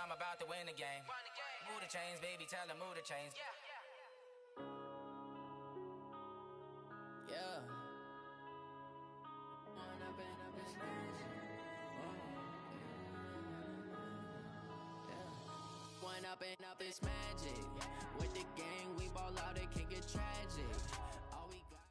I'm about to win the game. Move the chains, baby, tell them move the chains. Yeah. One up and up is magic. With the gang, we ball out, it can get tragic. All we got.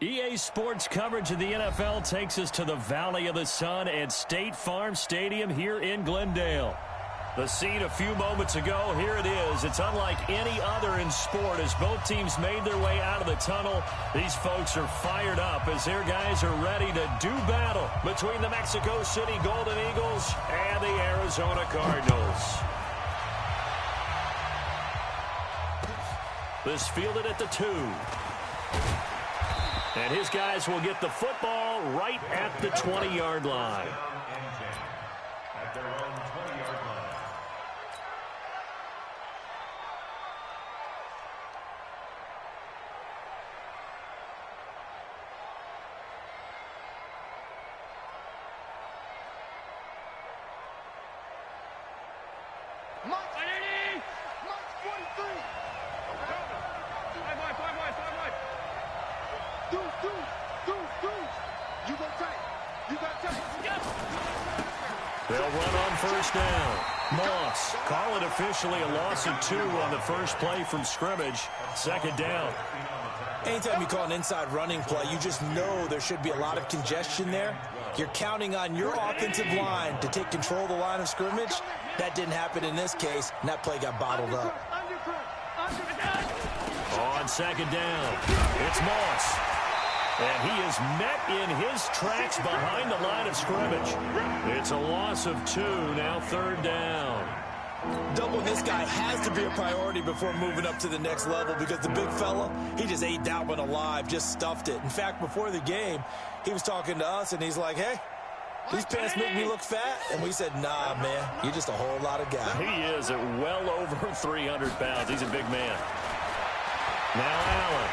EA Sports coverage of the NFL takes us to the Valley of the Sun at State Farm Stadium here in Glendale. The scene a few moments ago, here it is. It's unlike any other in sport as both teams made their way out of the tunnel. These folks are fired up as their guys are ready to do battle between the Mexico City Golden Eagles and the Arizona Cardinals. This fielded at the 2. And his guys will get the football right at the 20-yard line. At their own 20-yard line. They'll run on first down. Moss, call it officially a loss of 2 on the first play from scrimmage. Second down. Anytime you call an inside running play, you just know there should be a lot of congestion there. You're counting on your offensive line to take control of the line of scrimmage. That didn't happen in this case, and that play got bottled up. On second down, it's Moss. And he is met in his tracks behind the line of scrimmage. It's a loss of 2, now third down. Doubling this guy has to be a priority before moving up to the next level because the big fella, he just ate that one alive, just stuffed it. In fact, before the game, he was talking to us, and he's like, hey, these pants make me look fat. And we said, nah, man, you're just a whole lot of guy. He is at well over 300 pounds. He's a big man. Now Allen.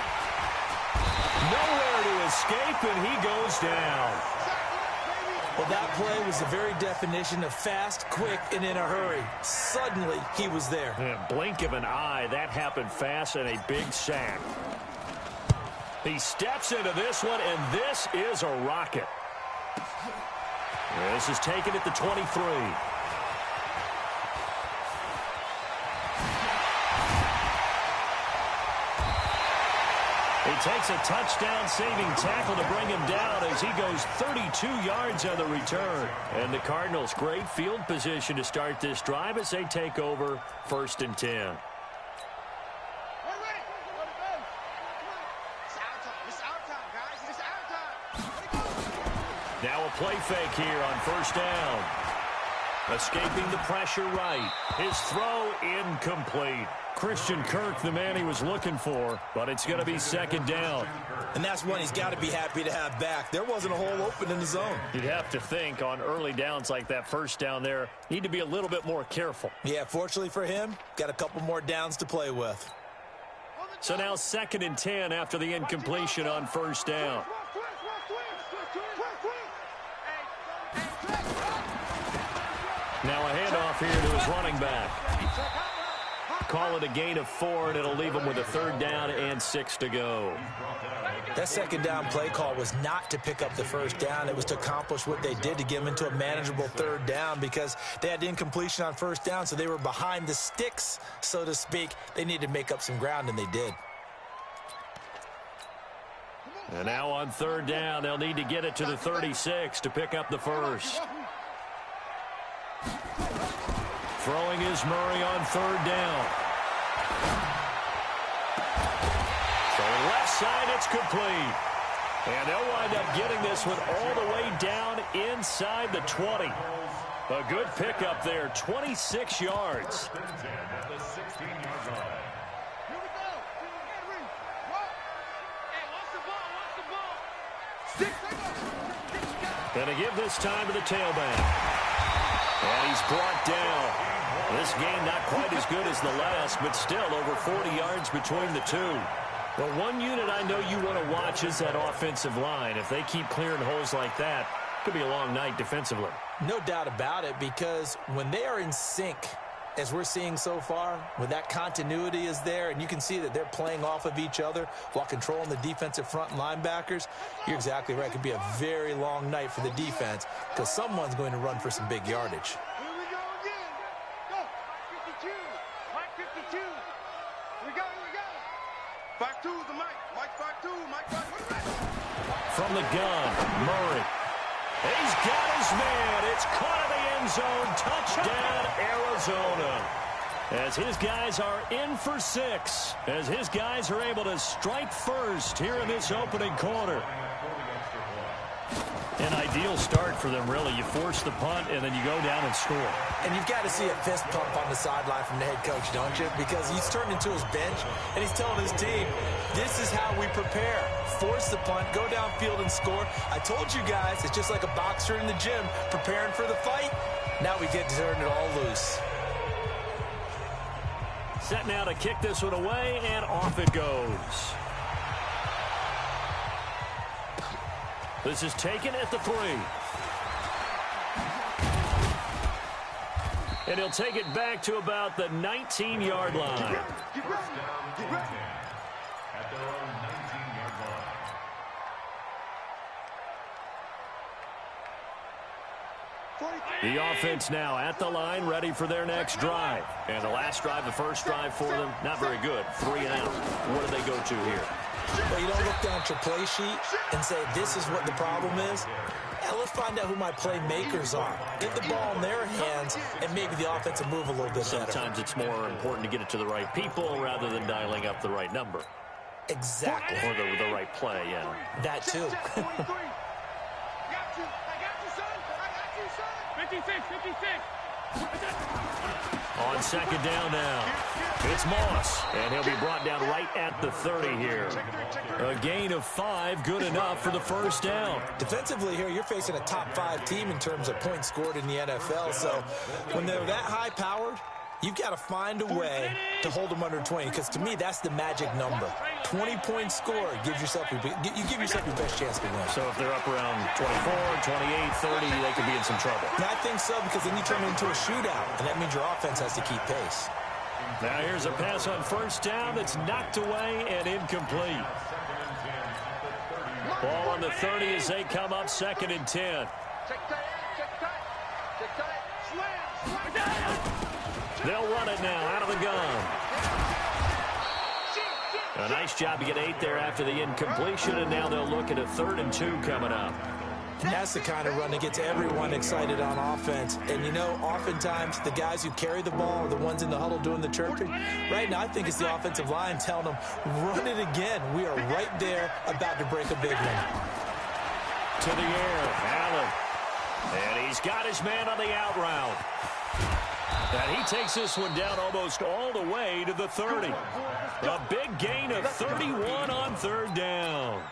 Nowhere to escape, and he goes down. Well, that play was the very definition of fast, quick, and in a hurry. Suddenly, he was there. Yeah, blink of an eye, that happened fast, and a big sack. He steps into this one, and this is a rocket. This is taken at the 23. He takes a touchdown-saving tackle to bring him down as he goes 32 yards on the return. And the Cardinals, great field position to start this drive as they take over 1st and 10. Now a play fake here on first down. Escaping the pressure right. His throw incomplete. Christian Kirk, the man he was looking for, but it's going to be second down. And that's one he's got to be happy to have back. There wasn't a hole open in the zone. You'd have to think on early downs like that first down there, need to be a little bit more careful. Yeah, fortunately for him, got a couple more downs to play with. So now 2nd and 10 after the incompletion on first down. Now a handoff here to his running back. Call it a gain of 4, and it'll leave him with a 3rd down and 6 to go. That second down play call was not to pick up the first down. It was to accomplish what they did to get him into a manageable 3rd down because they had incompletion on first down, so they were behind the sticks, so to speak. They needed to make up some ground, and they did. And now on 3rd down, they'll need to get it to the 36 to pick up the first. Throwing is Murray on 3rd down. So left side, it's complete. And they'll wind up getting this one all the way down inside the 20. A good pickup there, 26 yards. And to give this time to the tailback. And he's brought down. This game not quite as good as the last, but still over 40 yards between the two. Well, one unit I know you want to watch is that offensive line. If they keep clearing holes like that, Could be a long night defensively. No doubt about it, because when they are in sync, as we're seeing so far, when that continuity is there and you can see that they're playing off of each other while controlling the defensive front linebackers, you're exactly right. It could be a very long night for the defense because someone's going to run for some big yardage. Here we go again. Go. Mike 52. Mike 52. Here we go. 5-2 is the Mike. Mike 5-2. Mike 5-2. From the gun, Murray. He's got his man. It's caught in the end zone. Touchdown, Arizona. As his guys are in for 6. As his guys are able to strike first here in this opening quarter. An ideal start for them, really. You force the punt, and then you go down and score. And you've got to see a fist pump on the sideline from the head coach, don't you? Because he's turned into his bench, and he's telling his team, this is how we prepare. Force the punt, go downfield and score. I told you guys, it's just like a boxer in the gym preparing for the fight. Now we get to turn it all loose. Set now to kick this one away, and off it goes. This is taken at the 3. And he'll take it back to about the 19-yard line. Get ready. At their own 19-yard line. The offense now at the line, ready for their next drive. And the last drive, the first drive for them, not very good. 3 and out. What do they go to here? Well, you don't look down at your play sheet and say, this is what the problem is. Yeah, let's find out who my playmakers are. Get the ball in their hands, and maybe the offense will move a little bit better. Sometimes it's more important to get it to the right people rather than dialing up the right number. Exactly. Or the right play, yeah. That too. On second down now, it's Moss, and he'll be brought down right at the 30 here. A gain of 5, good enough for the first down. Defensively here, you're facing a top 5 team in terms of points scored in the NFL, so when they're that high-powered, you've got to find a way to hold them under 20, because to me, that's the magic number. 20-point score gives yourself you give yourself your best chance to win. So if they're up around 24, 28, 30, they could be in some trouble. And I think so, because then you turn it into a shootout, and that means your offense has to keep pace. Now here's a pass on first down that's knocked away and incomplete. Ball on the 30 as they come up 2nd and 10. They'll run it now out of the gun. A nice job to get 8 there after the incompletion, and now they'll look at a 3rd and 2 coming up. And that's the kind of run that gets everyone excited on offense. And, you know, oftentimes the guys who carry the ball are the ones in the huddle doing the chirping. Right now, I think it's the offensive line telling them, run it again. We are right there about to break a big one. To the air, Allen. And he's got his man on the out route. And he takes this one down almost all the way to the 30. A big gain of 31 on 3rd down.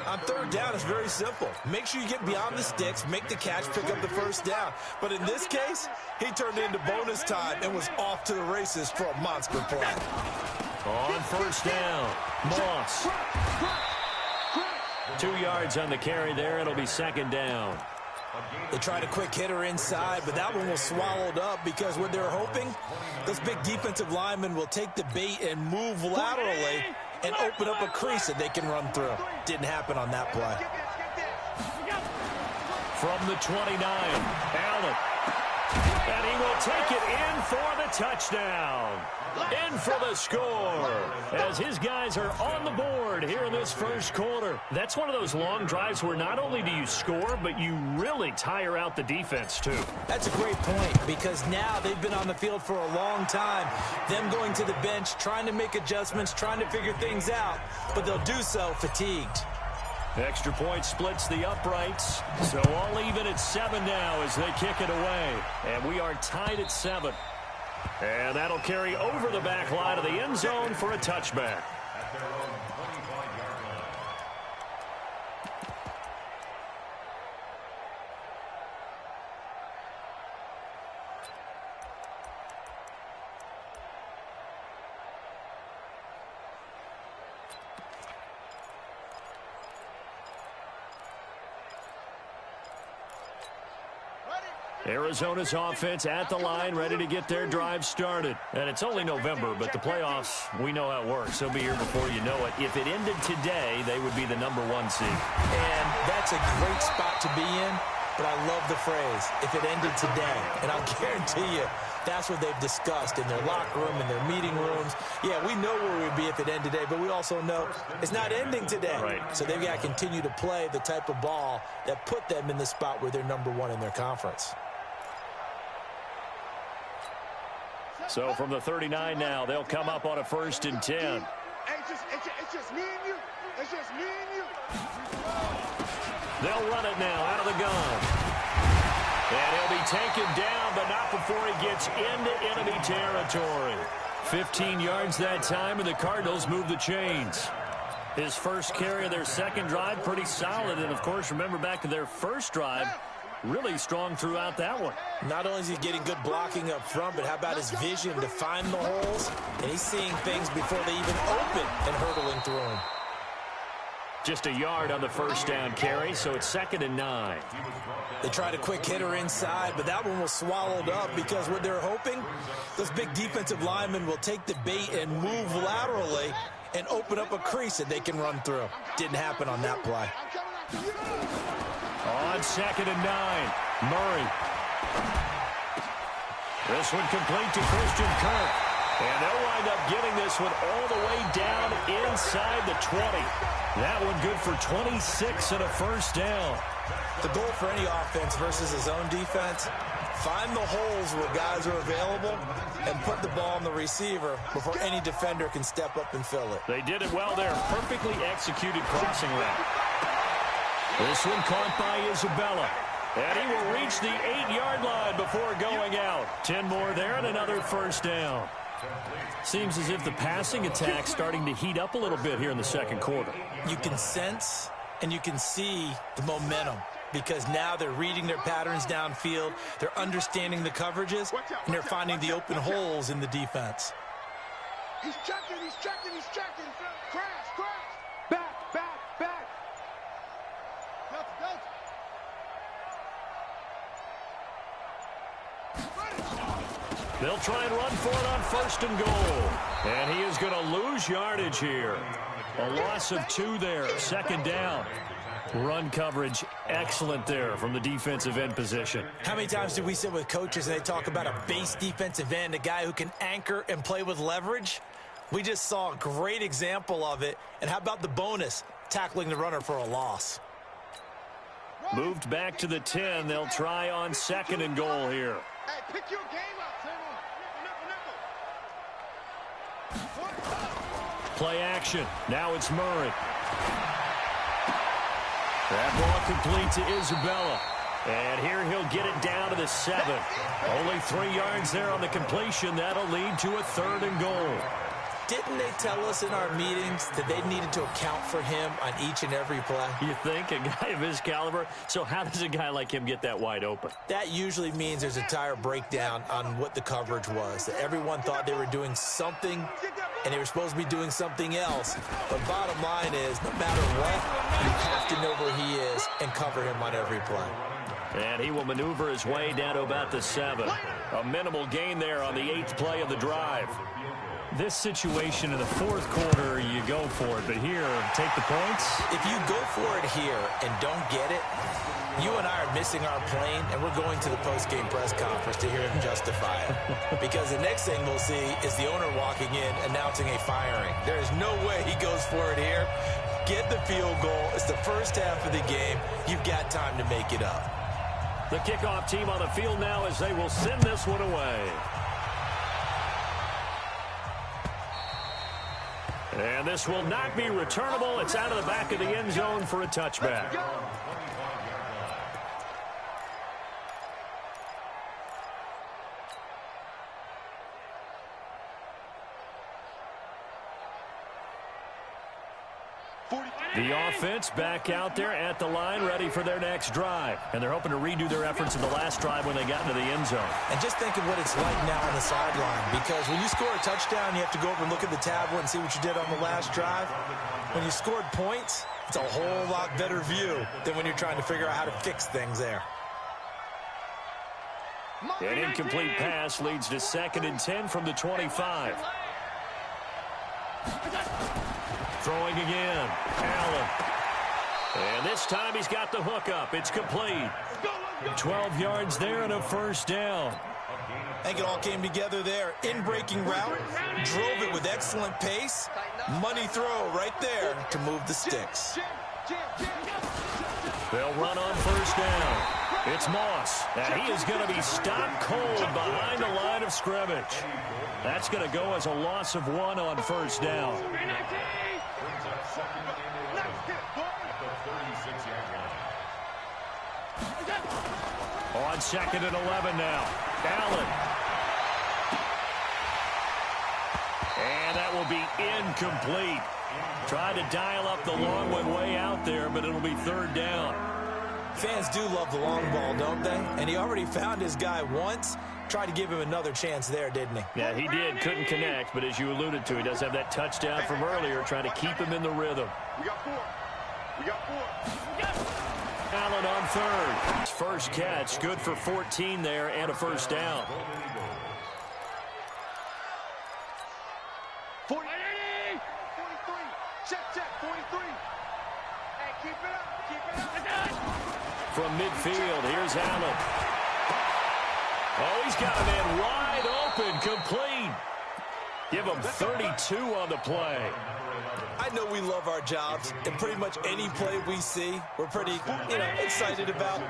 On 3rd down, it's very simple. Make sure you get beyond the sticks, make the catch, pick up the first down. But in this case, he turned into bonus time and was off to the races for a monster play. On 1st down, Moss. 2 yards on the carry there. It'll be 2nd down. They tried a quick hitter inside, but that one was swallowed up because what they're hoping, those big defensive linemen will take the bait and move laterally and open up a crease that they can run through. Didn't happen on that play. From the 29, Allen. And he will take it in for the touchdown. In for the score as his guys are on the board here in this first quarter. That's one of those long drives where not only do you score, but you really tire out the defense too. That's a great point, because now they've been on the field for a long time. Them going to the bench, trying to make adjustments, trying to figure things out, but they'll do so fatigued. Extra point splits the uprights, so all even at 7 now as they kick it away. And we are tied at 7. And that'll carry over the back line of the end zone for a touchback. At their own 25-yard line. Arizona's offense at the line, ready to get their drive started. And it's only November, but the playoffs, we know how it works. They'll be here before you know it. If it ended today, they would be the #1 seed. And that's a great spot to be in, but I love the phrase, if it ended today. And I'll guarantee you, that's what they've discussed in their locker room, in their meeting rooms. Yeah, we know where we'd be if it ended today, but we also know it's not ending today. Right. So they've got to continue to play the type of ball that put them in the spot where they're #1 in their conference. So from the 39 now, they'll come up on a 1st and 10. Hey, it's just me and you. It's just me and you. They'll run it now out of the gun. And he'll be taken down, but not before he gets into enemy territory. 15 yards that time, and the Cardinals move the chains. His first carry of their second drive, pretty solid. And, of course, remember back to their first drive, really strong throughout that one. Not only is he getting good blocking up front, but how about his vision to find the holes? And he's seeing things before they even open and hurtling through them. Just a yard on the first down carry, so it's 2nd and 9. They tried a quick hitter inside, but that one was swallowed up because what they're hoping, those big defensive linemen will take the bait and move laterally and open up a crease that they can run through. Didn't happen on that play. On 2nd and 9, Murray. This one complete to Christian Kirk. And they'll wind up getting this one all the way down inside the 20. That one good for 26 and a first down. The goal for any offense versus his own defense, find the holes where guys are available and put the ball on the receiver before any defender can step up and fill it. They did it well there. Perfectly executed crossing route. This one caught by Isabella. And he will reach the 8-yard line before going out. 10 more there and another first down. Seems as if the passing attack's starting to heat up a little bit here in the second quarter. You can sense and you can see the momentum because now they're reading their patterns downfield, they're understanding the coverages, and they're finding the open holes in the defense. He's checking. Crash. Back. They'll try and run for it on 1st and goal. And he is going to lose yardage here. A loss of 2 there. 2nd down. Run coverage excellent there from the defensive end position. How many times do we sit with coaches and they talk about a base defensive end, a guy who can anchor and play with leverage? We just saw a great example of it. And how about the bonus, tackling the runner for a loss? Moved back to the 10. They'll try on 2nd and goal here. Hey, pick your game up. Play action. Now it's Murray. That ball complete to Isabella. And here he'll get it down to the 7. Only 3 yards there on the completion. That'll lead to a 3rd and goal. Didn't they tell us in our meetings that they needed to account for him on each and every play? You think? A guy of his caliber? So how does a guy like him get that wide open? That usually means there's a tire breakdown on what the coverage was. That everyone thought they were doing something, and they were supposed to be doing something else. But bottom line is, no matter what, you have to know where he is and cover him on every play. And he will maneuver his way down to about the 7. A minimal gain there on the 8th play of the drive. This situation in the 4th quarter, you go for it. But here, take the points. If you go for it here and don't get it, you and I are missing our plane, and we're going to the post-game press conference to hear him justify it. Because the next thing we'll see is the owner walking in announcing a firing. There is no way he goes for it here. Get the field goal. It's the first half of the game. You've got time to make it up. The kickoff team on the field now as they will send this one away. And this will not be returnable. It's out of the back of the end zone for a touchback. The offense back out there at the line, ready for their next drive. And they're hoping to redo their efforts in the last drive when they got into the end zone. And just think of what it's like now on the sideline. Because when you score a touchdown, you have to go over and look at the tablet and see what you did on the last drive. When you scored points, it's a whole lot better view than when you're trying to figure out how to fix things there. An incomplete pass leads to 2nd and 10 from the 25. Throwing again. Allen. And this time he's got the hook up. It's complete. 12 yards there and a first down. I think it all came together there. In-breaking route, drove it with excellent pace. Money throw right there to move the sticks. They'll run on first down. It's Moss, and he is going to be stopped cold behind the line of scrimmage. That's going to go as a loss of 1 on first down. On 2nd and 11 now. Allen. And that will be incomplete. Tried to dial up the long one way out there, but it'll be 3rd down. Fans do love the long ball, don't they? And he already found his guy once. Tried to give him another chance there, didn't he? Yeah, he did. Couldn't connect, but as you alluded to, he does have that touchdown from earlier, trying to keep him in the rhythm. We got 4. We got 4. Allen on 3rd. His first catch, good for 14 there and a first down. 43. Check, 43. Hey, keep it up, keep it up. From midfield, here's Allen. Oh, he's got a man wide open, complete. Give him 32 on the play. I know we love our jobs, and pretty much any play we see, we're pretty, excited about.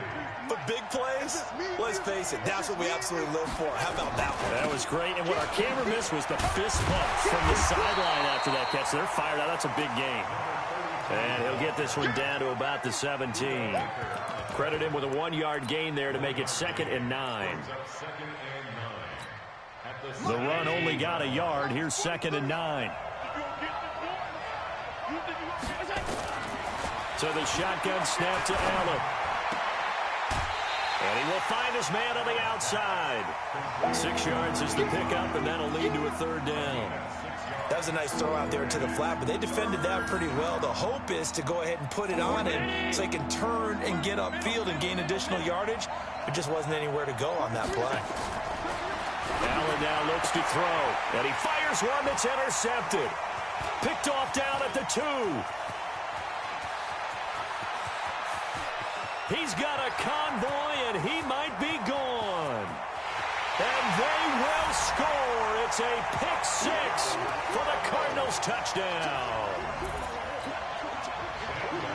But big plays, let's face it, that's what we absolutely live for. How about that one? That was great, and what our camera missed was the fist pump from the sideline after that catch. They're fired out. That's a big game. And he'll get this one down to about the 17. Credit him with a 1-yard gain there to make it 2nd and 9. The run only got a yard. Here's 2nd and 9. To the shotgun snap to Allen. And he will find his man on the outside. 6 yards is the pickup, and that'll lead to a 3rd down. That was a nice throw out there to the flat, but they defended that pretty well. The hope is to go ahead and put it on him so he can turn and get upfield and gain additional yardage. There just wasn't anywhere to go on that play. Allen now looks to throw, and he fires one that's intercepted. Picked off down at the 2. He's got a convoy, and he might be gone. And they will score. It's a pick-6 for the Cardinals touchdown.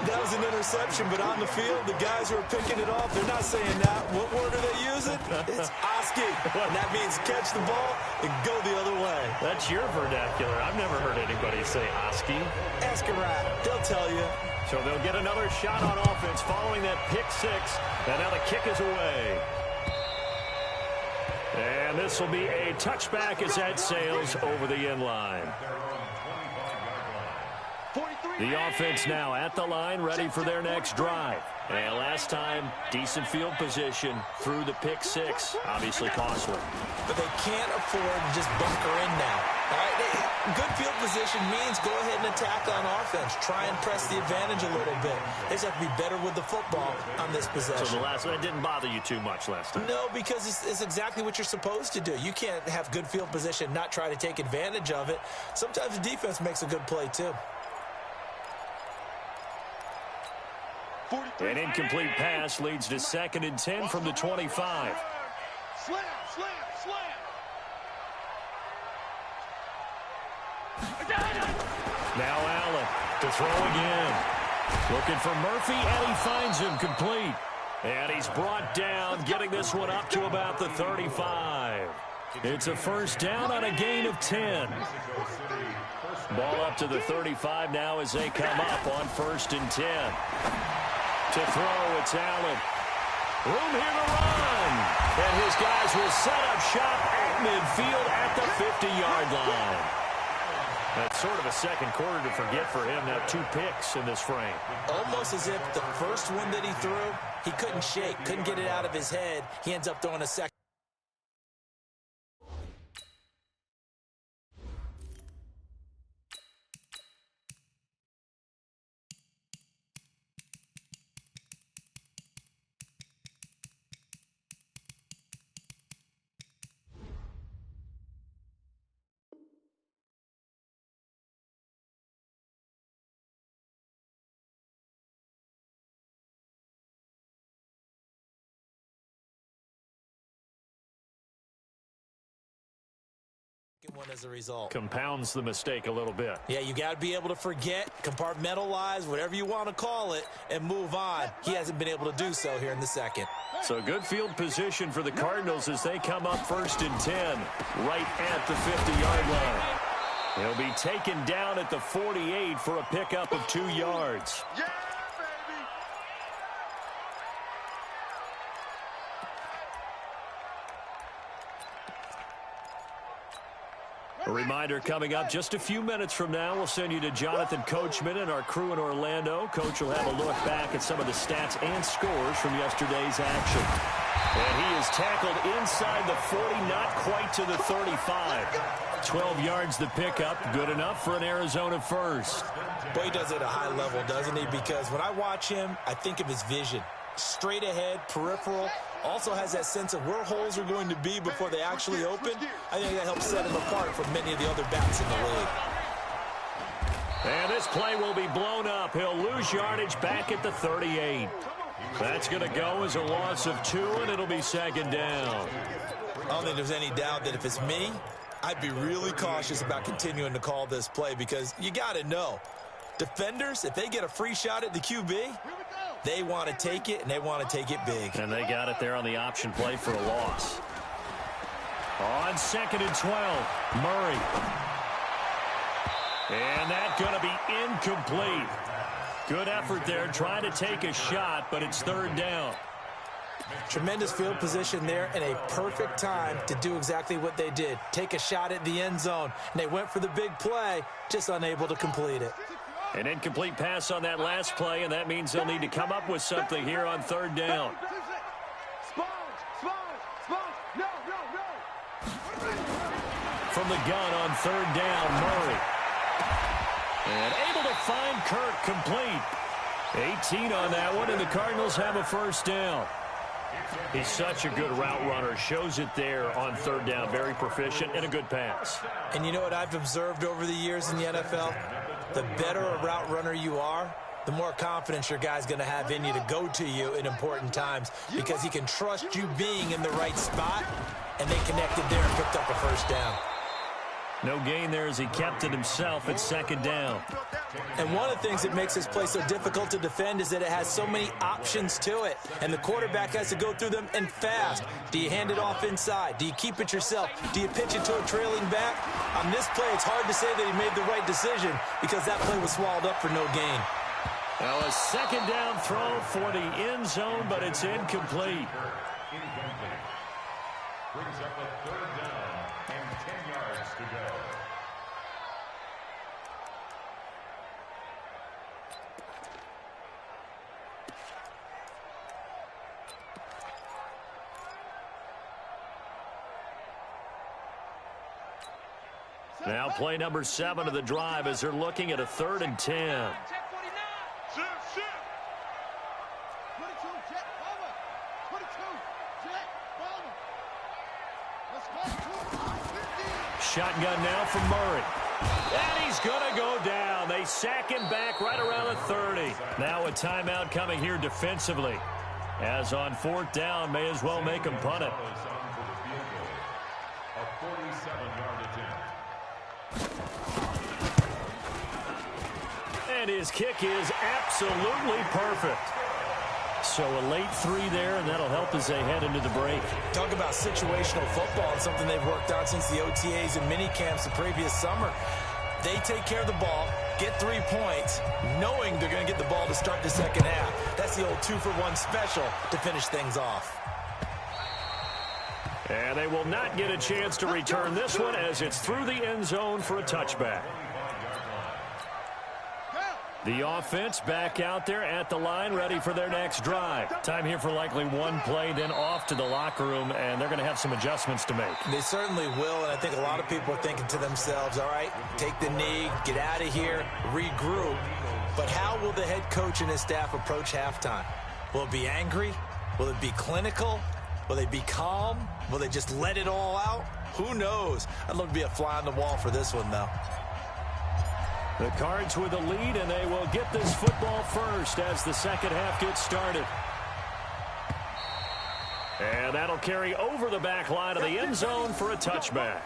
That was an interception, but on the field, the guys who are picking it off, they're not saying that. What word are they using? It's Oski. And that means catch the ball and go the other way. That's your vernacular. I've never heard anybody say Oski. Ask a rat. They'll tell you. So they'll get another shot on offense following that pick-6. And now the kick is away. And this will be a touchback as that sails over the end line. The offense now at the line, ready for their next drive. And last time, decent field position through the pick-6, obviously costly. But they can't afford to just bunker in now. All right? Good field position means go ahead and attack on offense. Try and press the advantage a little bit. They just have to be better with the football on this possession. So the last one, it didn't bother you too much last time? No, because it's exactly what you're supposed to do. You can't have good field position, not try to take advantage of it. Sometimes the defense makes a good play, too. An incomplete pass leads to 2nd and 10 from the 25. Slam, slam, slam. Now Allen to throw again. Looking for Murphy, and he finds him complete. And he's brought down, getting this one up to about the 35. It's a first down on a gain of 10. Ball up to the 35 now as they come up on 1st and 10. To throw, it's Allen. Room here to run. And his guys will set up shop at midfield at the 50-yard line. That's sort of a second quarter to forget for him. Now 2 picks in this frame. Almost as if the first one that he threw, he couldn't shake, couldn't get it out of his head. He ends up throwing a second. One as a result. Compounds the mistake a little bit. Yeah, you got to be able to forget, compartmentalize, whatever you want to call it, and move on. He hasn't been able to do so here in the second. So good field position for the Cardinals as they come up 1st and 10, right at the 50-yard line. He'll be taken down at the 48 for a pickup of 2 yards. Yeah, baby. A reminder coming up just a few minutes from now. We'll send you to Jonathan Coachman and our crew in Orlando. Coach will have a look back at some of the stats and scores from yesterday's action. And he is tackled inside the 40, not quite to the 35. 12 yards the pickup, good enough for an Arizona first. Boy, he does it at a high level, doesn't he? Because when I watch him, I think of his vision. Straight ahead, peripheral, also has that sense of where holes are going to be before they actually open. I think that helps set him apart from many of the other backs in the league. And this play will be blown up. He'll lose yardage back at the 38. That's going to go as a loss of 2, and it'll be 2nd down. I don't think there's any doubt that if it's me, I'd be really cautious about continuing to call this play because you got to know, defenders, if they get a free shot at the QB, they want to take it, and they want to take it big. And they got it there on the option play for a loss. On 2nd and 12, Murray. And that's going to be incomplete. Good effort there, trying to take a shot, but it's 3rd down. Tremendous field position there and a perfect time to do exactly what they did. Take a shot at the end zone. And they went for the big play, just unable to complete it. An incomplete pass on that last play, and that means they'll need to come up with something here on 3rd down. From the gun on 3rd down, Murray. And able to find Kirk complete. 18 on that one, and the Cardinals have a 1st down. He's such a good route runner. Shows it there on 3rd down. Very proficient and a good pass. And you know what I've observed over the years in the NFL? The better a route runner you are, the more confidence your guy's going to have in you to go to you in important times because he can trust you being in the right spot, and they connected there and picked up a 1st down. No gain there as he kept it himself at 2nd down. And one of the things that makes this play so difficult to defend is that it has so many options to it, and the quarterback has to go through them and fast. Do you hand it off inside? Do you keep it yourself? Do you pitch it to a trailing back? On this play, it's hard to say that he made the right decision because that play was swallowed up for no gain. Now a 2nd down throw for the end zone, but it's incomplete. Brings up a 3rd down and 10 yards to go. Now play number 7 of the drive as they're looking at a 3rd and 10. Shotgun now from Murray. And he's going to go down. They sack him back right around the 30. Now a timeout coming here defensively. As on 4th down, may as well make him punt it. A 47-yard attempt. And his kick is absolutely perfect. So a late 3 there, and that'll help as they head into the break. Talk about situational football and something they've worked on since the OTAs and mini camps the previous summer. They take care of the ball, get 3 points, knowing they're going to get the ball to start the second half. That's the old 2-for-1 special to finish things off. And they will not get a chance to return this one as it's through the end zone for a touchback. The offense back out there at the line, ready for their next drive. Time here for likely one play, then off to the locker room, and they're going to have some adjustments to make. They certainly will, and I think a lot of people are thinking to themselves, all right, take the knee, get out of here, regroup. But how will the head coach and his staff approach halftime? Will it be angry? Will it be clinical? Will they be calm? Will they just let it all out? Who knows? I'd love to be a fly on the wall for this one, though. The Cards with the lead, and they will get this football first as the second half gets started. And that'll carry over the back line of the end zone for a touchback.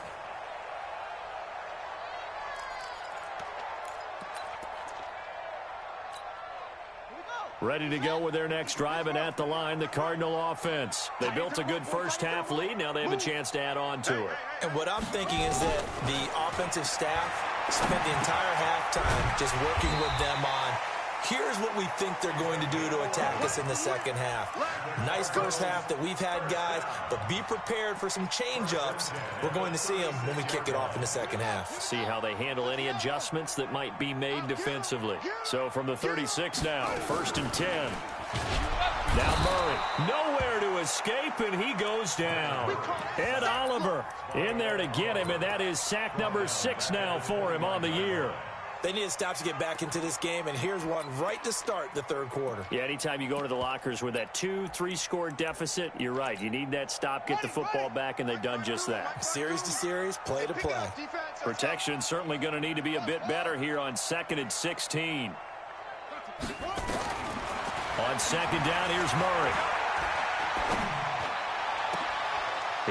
Ready to go with their next drive, and at the line, the Cardinal offense. They built a good first-half lead. Now they have a chance to add on to it. And what I'm thinking is that the offensive staff spent the entire halftime just working with them on, here's what we think they're going to do to attack us in the second half. Nice first half that we've had, guys, but be prepared for some change-ups. We're going to see them when we kick it off in the second half. See how they handle any adjustments that might be made defensively. So from the 36 now, 1st and 10. Now Murray, nowhere to escape, and he goes down. Ed Oliver in there to get him, and that is sack number 6 now for him on the year. They need a stop to get back into this game, and here's one right to start the third quarter. Yeah, anytime you go into the lockers with that 2-3 score deficit, you're right. You need that stop, get the football back, and they've done just that. Series to series, play to play. Protection certainly going to need to be a bit better here on 2nd and 16. On 2nd down, here's Murray.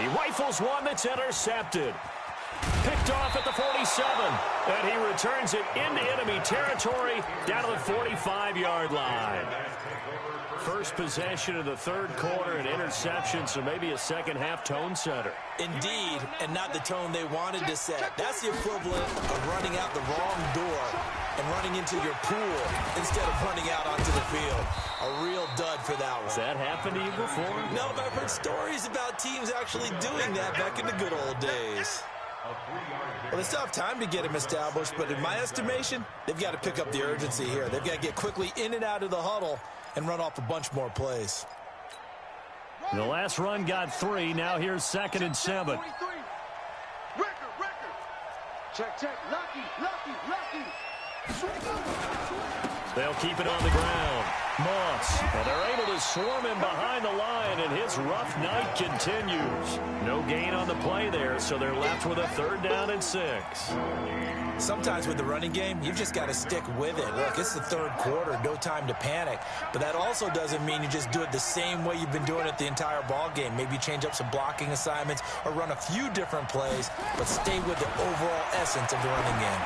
He rifles one that's intercepted. Picked off at the 47, and he returns it into enemy territory down to the 45-yard line. First possession of the third quarter, an interception, so maybe a second-half tone setter. Indeed, and not the tone they wanted to set. That's the equivalent of running out the wrong door and running into your pool instead of running out onto the field. A real dud for that one. Has that happened to you before? No, but I've heard stories about teams actually doing that back in the good old days. Well, they still have time to get him established, but in my estimation, they've got to pick up the urgency here. They've got to get quickly in and out of the huddle and run off a bunch more plays. The last run got 3. Now here's 2nd and 7. Record. Check. Lucky. They'll keep it on the ground. Moss, and they're able to swarm him behind the line, and his rough night continues. No gain on the play there, so they're left with a 3rd down and 6. Sometimes with the running game, you've just got to stick with it. Look, it's the third quarter, no time to panic. But that also doesn't mean you just do it the same way you've been doing it the entire ball game. Maybe change up some blocking assignments or run a few different plays, but stay with the overall essence of the running game.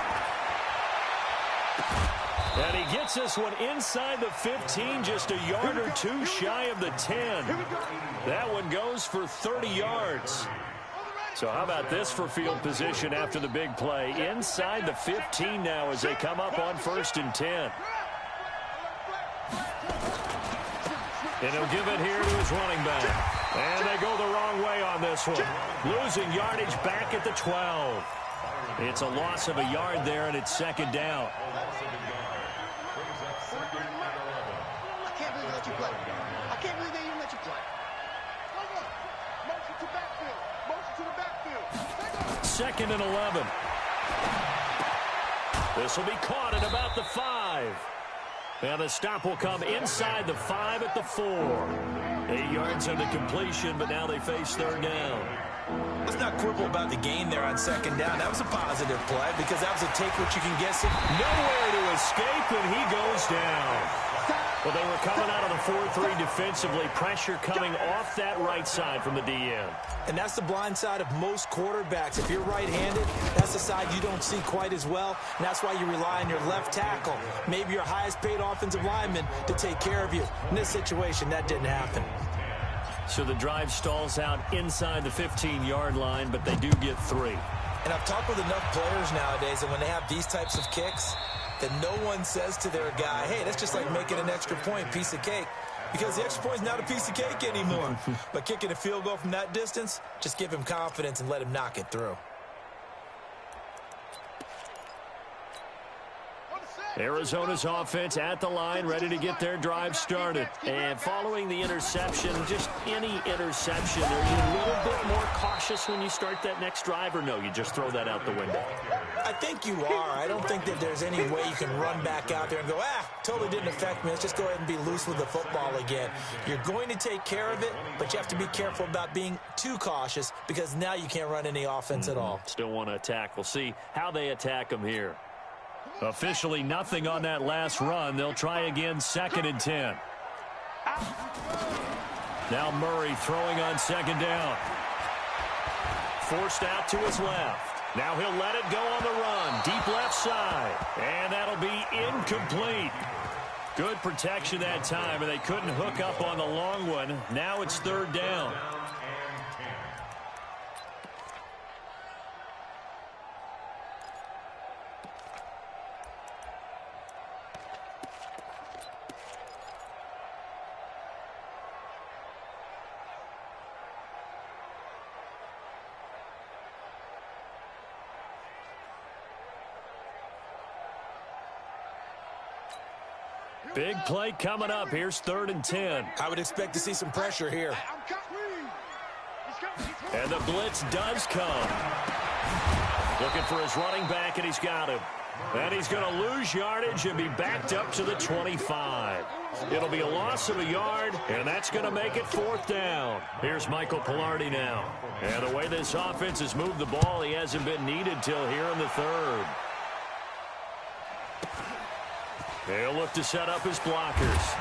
And he gets this one inside the 15, just a yard or 2 shy of the 10. That one goes for 30 yards. So how about this for field position after the big play? Inside the 15 now as they come up on 1st and 10. And he'll give it here to his running back. And they go the wrong way on this one. Losing yardage back at the 12. It's a loss of a yard there, and it's 2nd down. I can't believe they even let you play. Motion to the backfield. 2nd and 11. This will be caught at about the 5. And the stop will come inside the 5 at the 4. 8 yards on the completion, but now they face 3rd down. Let's not quibble about the gain there on 2nd down. That was a positive play because that was a take what you can get. Nowhere to escape, and he goes down. Well, they were coming out of the 4-3 defensively. Pressure coming off that right side from the DN. And that's the blind side of most quarterbacks. If you're right-handed, that's the side you don't see quite as well. And that's why you rely on your left tackle, maybe your highest-paid offensive lineman, to take care of you. In this situation, that didn't happen. So the drive stalls out inside the 15-yard line, but they do get 3. And I've talked with enough players nowadays that when they have these types of kicks, that no one says to their guy, hey, that's just like making an extra point, piece of cake. Because the extra point is not a piece of cake anymore. But kicking a field goal from that distance, just give him confidence and let him knock it through. Arizona's offense at the line, ready to get their drive started. And following the interception, just any interception, are you a little bit more cautious when you start that next drive, or no, you just throw that out the window? I think you are. I don't think that there's any way you can run back out there and go, totally didn't affect me. Let's just go ahead and be loose with the football again. You're going to take care of it, but you have to be careful about being too cautious because now you can't run any offense at all. Still want to attack. We'll see how they attack them here. Officially nothing on that last run. They'll try again 2nd and 10. Now Murray throwing on 2nd down. Forced out to his left. Now he'll let it go on the run. Deep left side. And that'll be incomplete. Good protection that time, and they couldn't hook up on the long one. Now it's third down. Big play coming up. Here's 3rd and 10. I would expect to see some pressure here. And the blitz does come. Looking for his running back, and he's got him. And he's going to lose yardage and be backed up to the 25. It'll be a loss of a yard, and that's going to make it 4th down. Here's Michael Pilardi now. And the way this offense has moved the ball, he hasn't been needed till here in the 3rd. They'll look to set up his blockers.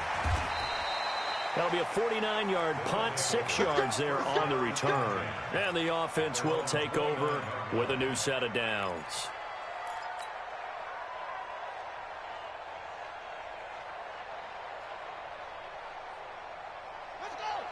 That'll be a 49-yard punt, 6 yards there on the return. And the offense will take over with a new set of downs.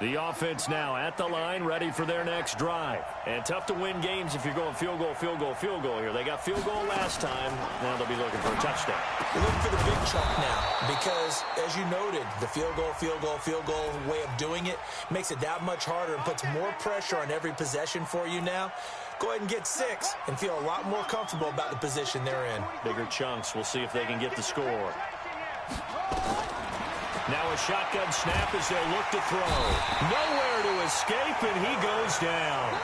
The offense now at the line, ready for their next drive. And tough to win games if you're going field goal, field goal, field goal here. They got field goal last time. Now they'll be looking for a touchdown. You're looking for the big chunk now because, as you noted, the field goal, field goal, field goal way of doing it makes it that much harder and puts more pressure on every possession for you now. Go ahead and get 6 and feel a lot more comfortable about the position they're in. Bigger chunks. We'll see if they can get the score. Now a shotgun snap as they'll look to throw. Nowhere to escape, and he goes down.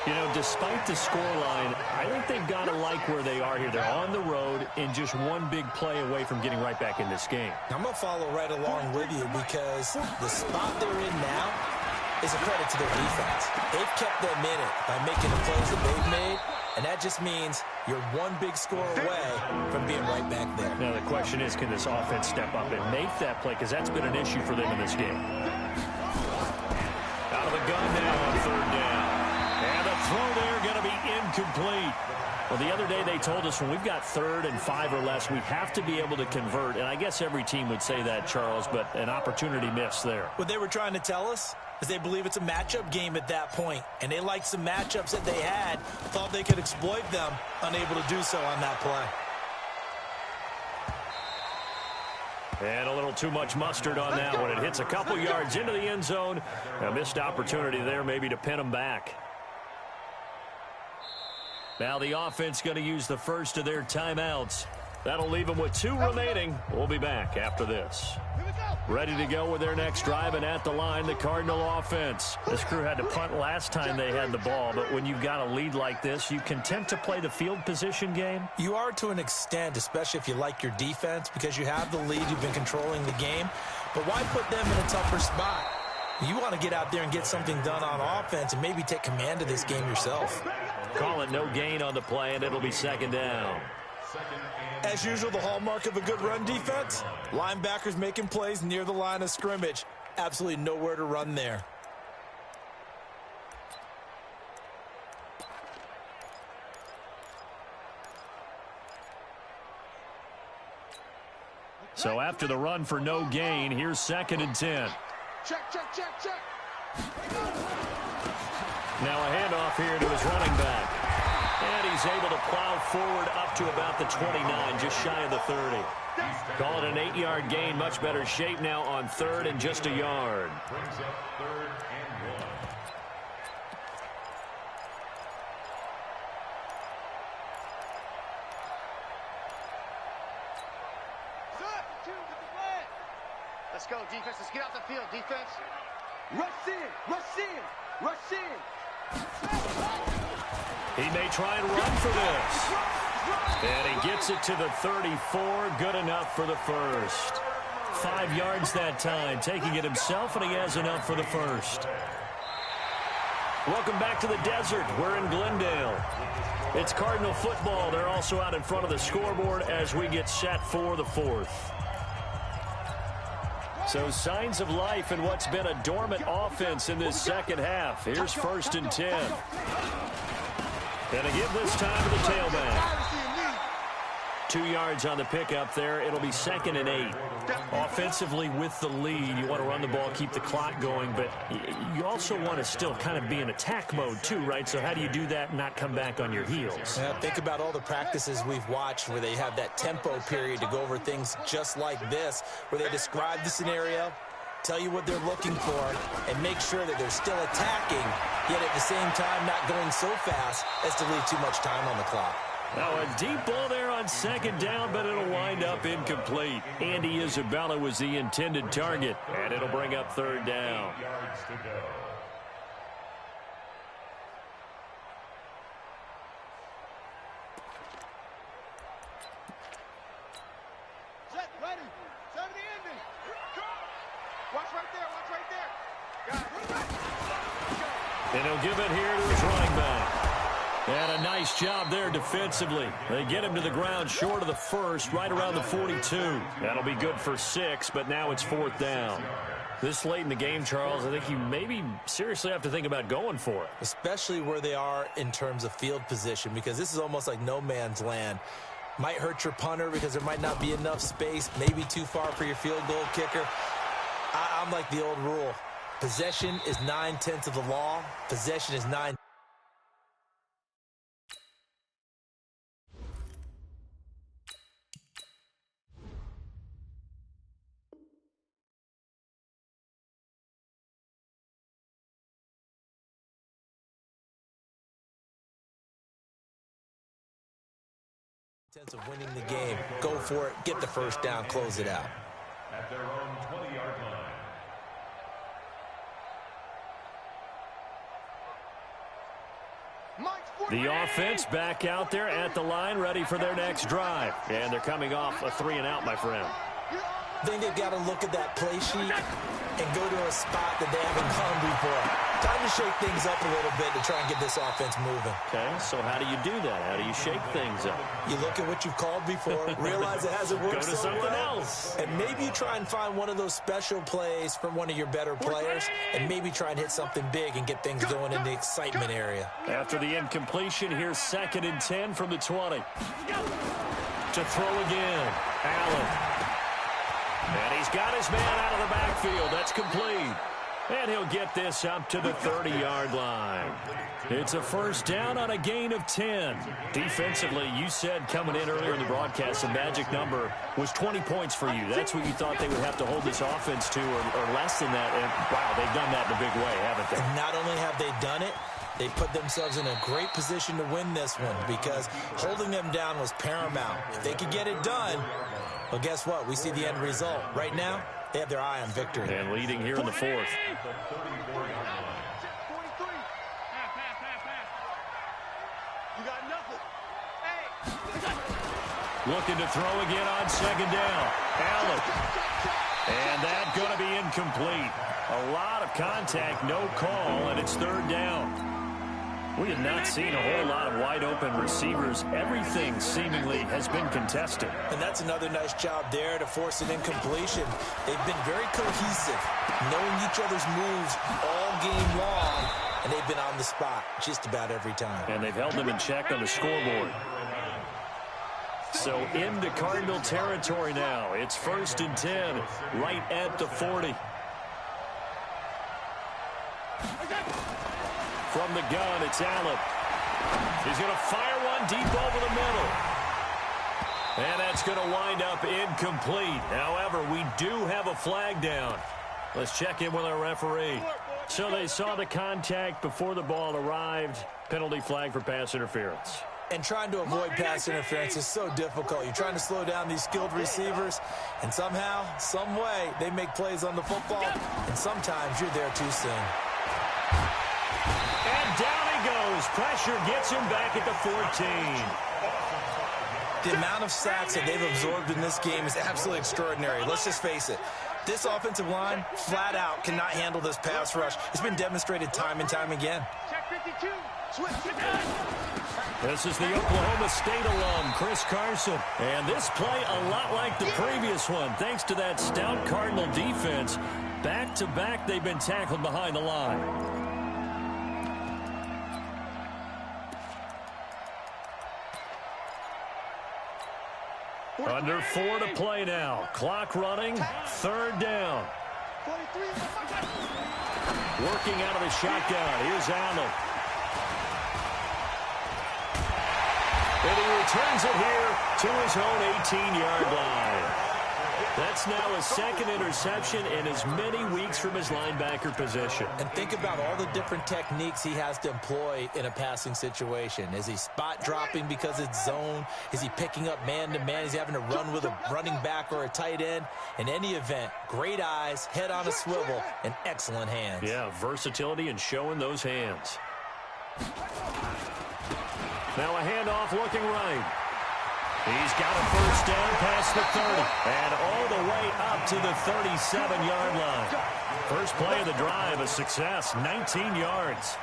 You know, despite the scoreline, I think they've got to like where they are here. They're on the road and just one big play away from getting right back in this game. I'm going to follow right along with you because the spot they're in now is a credit to their defense. They've kept them in it by making the plays that they've made, and that just means you're one big score away from being right back there. Now the question is, can this offense step up and make that play? Because that's been an issue for them in this game. Out of the gun now on 3rd down. And the throw there going to be incomplete. Well, the other day they told us when we've got 3rd and 5 or less, we have to be able to convert. And I guess every team would say that, Charles, but an opportunity missed there. What they were trying to tell us is they believe it's a matchup game at that point, and they liked some matchups that they had, thought they could exploit them, unable to do so on that play. And a little too much mustard on that one. It hits a couple yards into the end zone. A missed opportunity there maybe to pin them back. Now the offense going to use the first of their timeouts. That'll leave them with 2 remaining. We'll be back after this. Ready to go with their next drive, and at the line, the Cardinal offense. This crew had to punt last time they had the ball, but when you've got a lead like this, you can tend to play the field position game. You are to an extent, especially if you like your defense, because you have the lead, you've been controlling the game. But why put them in a tougher spot? You want to get out there and get something done on offense and maybe take command of this game yourself. Call it no gain on the play, and it'll be 2nd down. As usual, the hallmark of a good run defense, linebackers making plays near the line of scrimmage. Absolutely nowhere to run there. So after the run for no gain, here's 2nd and 10. Check, check, check, check. Now a handoff here to his running back. And he's able to plow forward up to about the 29, just shy of the 30. Call it an 8-yard gain. Much better shape now on 3rd and just a yard. Brings up 3rd and 1. Let's go, defense. Let's get out the field, defense. Rush in, rush in, rush in. He may try and run for this. And he gets it to the 34. Good enough for the first. 5 yards that time, taking it himself, and he has enough for the first. Welcome back to the desert. We're in Glendale. It's Cardinal football. They're also out in front of the scoreboard as we get set for the 4th. So signs of life in what's been a dormant offense in this second half. Here's 1st and 10. And to give this time to the tailback. 2 yards on the pickup there. It'll be 2nd and 8. Offensively with the lead, you want to run the ball, keep the clock going, but you also want to still kind of be in attack mode too, right? So how do you do that and not come back on your heels? Yeah, think about all the practices we've watched where they have that tempo period to go over things just like this, where they describe the scenario, tell you what they're looking for, and make sure that they're still attacking, yet at the same time not going so fast as to leave too much time on the clock. Now a deep ball there on 2nd down, but it'll wind up incomplete. Andy Isabella was the intended target, and it'll bring up 3rd down. Yards to go. Set, ready. 70 ending. Watch right there. Watch right there. Got it. And he'll give it here to his running back. And a nice job there defensively. They get him to the ground short of the 1st, right around the 42. That'll be good for 6, but now it's 4th down. This late in the game, Charles, I think you maybe seriously have to think about going for it. Especially where they are in terms of field position, because this is almost like no man's land. Might hurt your punter because there might not be enough space, maybe too far for your field goal kicker. I'm like the old rule. Possession is 9/10 of the law. Possession is 9. Of winning the game. Go for it. Get the 1st down. Close it out. At their own 20-yard line. The offense back out there at the line, ready for their next drive. And they're coming off a 3 and out, my friend. I think they've got to look at that play sheet and go to a spot that they haven't gone before. Time to shake things up a little bit to try and get this offense moving. Okay, so how do you do that? How do you shake things up? You look at what you've called before, realize it hasn't worked Go to so something well, else. and maybe you try and find one of those special plays from one of your better players, and maybe try and hit something big and get things going in the excitement area. After the incompletion, here's 2nd and 10 from the 20. To throw again, Allen. And he's got his man out of the backfield. That's complete. And he'll get this up to the 30-yard line. It's a 1st down on a gain of 10. Defensively, you said coming in earlier in the broadcast, the magic number was 20 points for you. That's what you thought they would have to hold this offense to, or less than that. And, wow, they've done that in a big way, haven't they? And not only have they done it, they put themselves in a great position to win this one because holding them down was paramount. If they could get it done, well, guess what? We see the end result. Right now, they have their eye on victory. And leading here in the 4th. You got nothing. Looking to throw again on 2nd down. Allen. And that's going to be incomplete. A lot of contact, no call, and it's 3rd down. We have not seen a whole lot of wide-open receivers. Everything seemingly has been contested. And that's another nice job there to force an incompletion. They've been very cohesive, knowing each other's moves all game long, and they've been on the spot just about every time. And they've held them in check on the scoreboard. So into Cardinal territory now. It's 1st and 10, right at the 40. From the gun, it's Allen. He's going to fire one deep over the middle. And that's going to wind up incomplete. However, we do have a flag down. Let's check in with our referee. So they saw the contact before the ball arrived. Penalty flag for pass interference. And trying to avoid pass interference is so difficult. You're trying to slow down these skilled receivers, and somehow, some way, they make plays on the football, and sometimes you're there too soon. And down he goes. Pressure gets him back at the 14. The amount of sacks that they've absorbed in this game is absolutely extraordinary. Let's just face it. This offensive line, flat out, cannot handle this pass rush. It's been demonstrated time and time again. Check 52. Switch. This is the Oklahoma State alum, Chris Carson. And this play a lot like the previous one, thanks to that stout Cardinal defense. Back-to-back, they've been tackled behind the line. Under 4 to play now. Clock running. 3rd down. Working out of the shotgun. Here's Allen. And he returns it here to his own 18-yard line. That's now his 2nd interception in as many weeks from his linebacker position. And think about all the different techniques he has to employ in a passing situation. Is he spot dropping because it's zone? Is he picking up man-to-man? Is he having to run with a running back or a tight end? In any event, great eyes, head on a swivel, and excellent hands. Yeah, versatility and showing those hands. Now a handoff looking right. He's got a 1st down past the 30 and all the way up to the 37-yard line. First play of the drive, a success, 19 yards.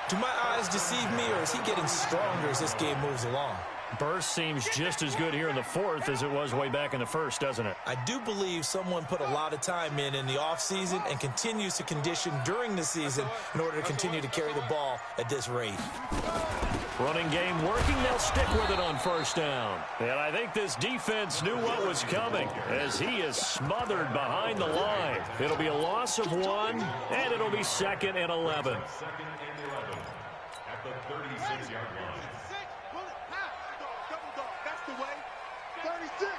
Do my eyes deceive me, or is he getting stronger as this game moves along? Burst seems just as good here in the 4th as it was way back in the 1st, doesn't it? I do believe someone put a lot of time in the offseason and continues to condition during the season in order to continue to carry the ball at this rate. Running game working. They'll stick with it on 1st down. And I think this defense knew what was coming as he is smothered behind the line. It'll be a loss of 1, and it'll be 2nd and 11. At the 36-yard line. That's the way. 36.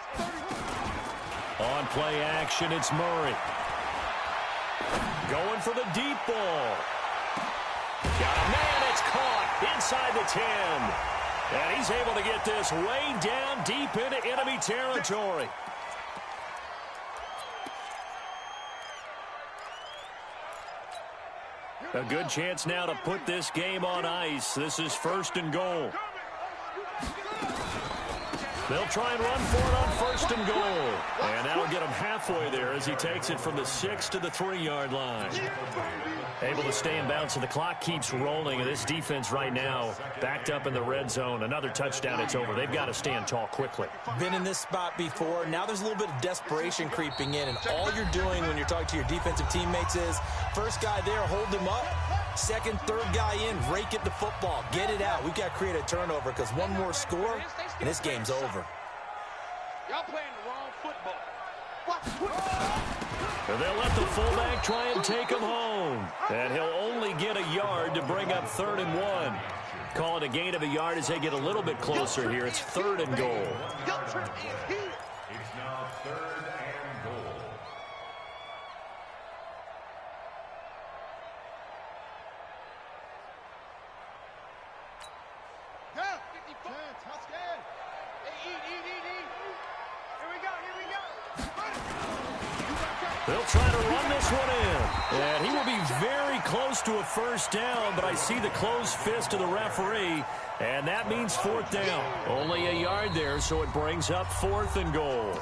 On play action, it's Murray. Going for the deep ball. Got a man, it's caught inside the 10. And he's able to get this way down deep into enemy territory. A good chance now to put this game on ice. This is 1st and goal. They'll try and run for it on 1st and goal. And that'll get him halfway there as he takes it from the 6 to the 3-yard line. Able to stay in bounds, so the clock keeps rolling. And this defense right now backed up in the red zone. Another touchdown, it's over. They've got to stand tall quickly. Been in this spot before. Now there's a little bit of desperation creeping in. And all you're doing when you're talking to your defensive teammates is, first guy there, hold him up. 2nd, 3rd guy in, rake at the football. Get it out. We've got to create a turnover because one more score, and this game's over. Y'all playing the wrong football. And they'll let the fullback try and take him home. And he'll only get a yard to bring up 3rd and 1. Call it a gain of a yard as they get a little bit closer here. It's 3rd and goal. It's now 3rd and goal. They'll try to run this one in. And he will be very close to a 1st down, but I see the closed fist of the referee, and that means 4th down. Only a yard there, so it brings up 4th and goal.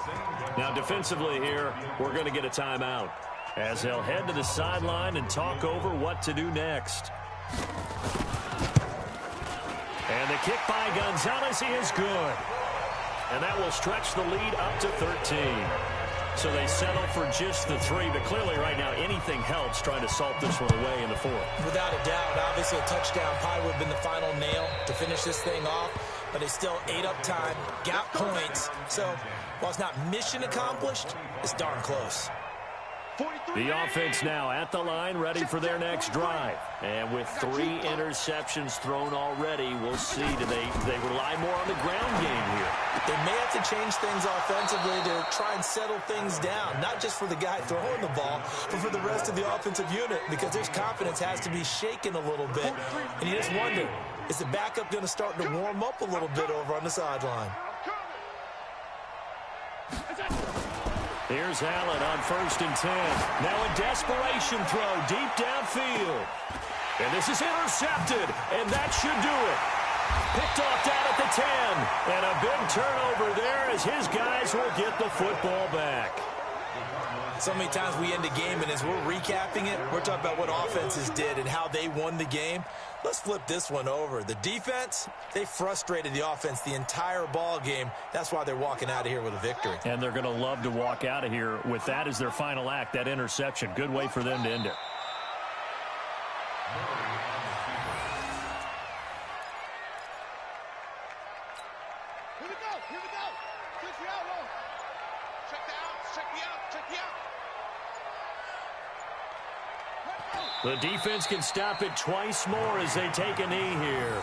Now, defensively here, we're going to get a timeout as they'll head to the sideline and talk over what to do next. And the kick by Gonzalez is good. And that will stretch the lead up to 13. So they settle for just the 3, but clearly right now anything helps trying to salt this one away in the 4th. Without a doubt, obviously a touchdown probably would have been the final nail to finish this thing off, but they still ate up time, got points. So while it's not mission accomplished, it's darn close. The offense now at the line, ready for their next drive. And with 3 interceptions thrown already, we'll see. Do they rely more on the ground game here? They may have to change things offensively to try and settle things down, not just for the guy throwing the ball, but for the rest of the offensive unit, because their confidence has to be shaken a little bit. And you just wonder, is the backup going to start to warm up a little bit over on the sideline? Here's Allen on 1st and 10. Now a desperation throw deep downfield. And this is intercepted, and that should do it. Picked off down at the 10. And a big turnover there as his guys will get the football back. So many times we end a game, and as we're recapping it, we're talking about what offenses did and how they won the game. Let's flip this one over. The defense, they frustrated the offense the entire ball game. That's why they're walking out of here with a victory. And they're going to love to walk out of here with that as their final act, that interception. Good way for them to end it. Here we go. The defense can stop it twice more as they take a knee here.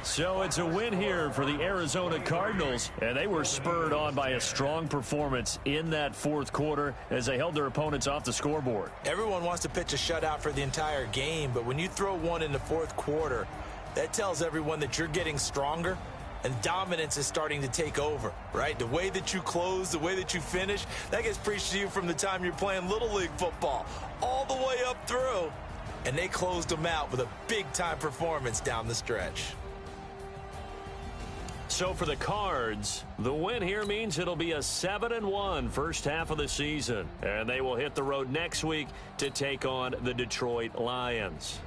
So it's a win here for the Arizona Cardinals, and they were spurred on by a strong performance in that fourth quarter as they held their opponents off the scoreboard. Everyone wants to pitch a shutout for the entire game, but when you throw one in the fourth quarter, that tells everyone that you're getting stronger and dominance is starting to take over, right? The way that you close, the way that you finish, that gets preached to you from the time you're playing Little League football all the way up through, and they closed them out with a big-time performance down the stretch. So for the Cards, the win here means it'll be a 7-1 first half of the season. And they will hit the road next week to take on the Detroit Lions.